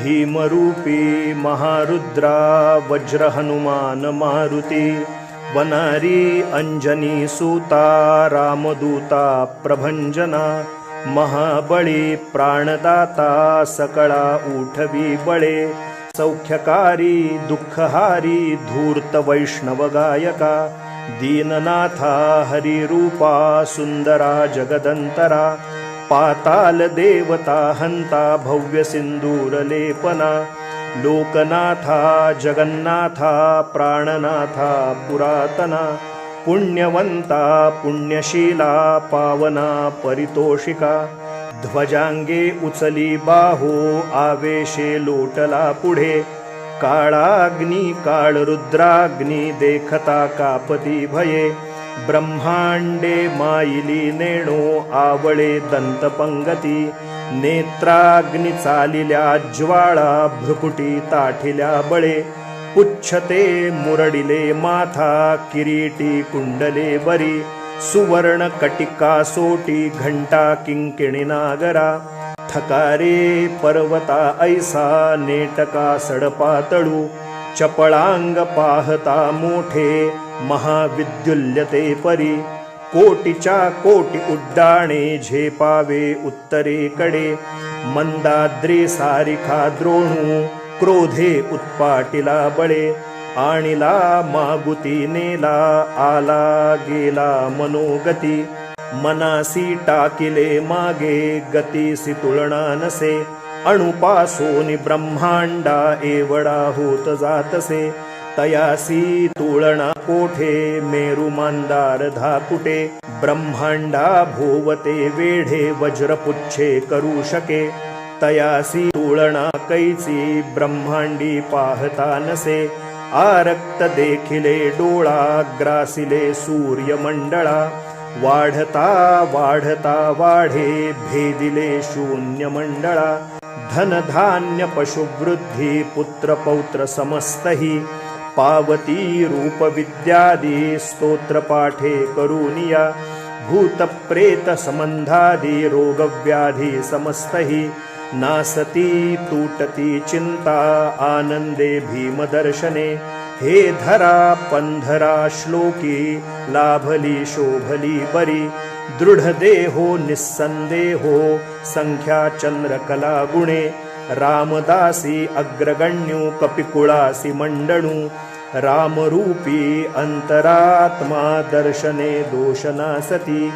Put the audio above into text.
भीमरूपी महारुद्रा वज्र हनुमान मारुती वनारी अंजनी सूता रामदूता प्रभंजना महाबळी प्राणदाता सकळा उठवी बळे सौख्यकारी दुःखहारी धूर्त वैष्णव गायका दीननाथा हरिरूपा सुंदरा जगदंतरा पाताल देवता हंता भव्य सिंदूर लेपना लोकनाथा जगन्नाथा प्राणनाथा पुरातना पुण्यवंता पुण्यशीला पावना परितोषिका ध्वजांगे उचली बाहो आवेशे लोटला पुढे काळाग्नी काळ रुद्राग्नी देखता कापती भये ब्रह्मांडे मायिली नेणो आवळे दंतपंगती नेत्राग्नी चालिल्या ज्वाळा भ्रुकुटी ताठिल्या बळे पुच्छते मुरडिले माथा किरीटी कुंडले बरी सुवर्ण कटिका सोटी घंटा किंकिणी नागरा थकारे पर्वता ऐसा नेटका सडपातळू चपळांग पाहता मोठे महाविद्युल्यते परी कोटीच्या कोटी उड्डाणे झेपावे उत्तरेकडे मंदाद्री सारिखा द्रोणू क्रोधे उत्पाटिला बळे आणिला मागुती नेला आला गेला मनोगती मनासी टाकिले मागे गतीसी तुलना नसे अणुपासोनी ब्रह्मांडा एवढा होत जातसे तयासी तुळना कोठे मेरू मांदार धाकुटे ब्रह्मांडा भोवते वेढे वज्रपुच्छे करू शके तयासी तुळना कैची ब्रह्मांडी पाहता नसे आरक्त देखिले डोळा ग्रासिले सूर्यमंडळा वाढता वाढता वाढे भेदिले शून्य मंडळा धनधान्य पशुवृद्धी पुत्र पौत्र समस्तही पावती रूप विद्यादी स्तोत्र पाठे करूनिया भूत प्रेत संबंधादी रोगव्याधी समस्तही नासती तूटती चिंता आनंदे भीमदर्शने हे धरा पंधरा श्लोकी लाभली शोभली बरी दृढ देहो निस्संदेहो संख्या चंद्रकला गुणे रामदासी अग्रगण्यू कपिकुळासी मंडणू रामरूपी अंतरात्मा दर्शने दोषनासती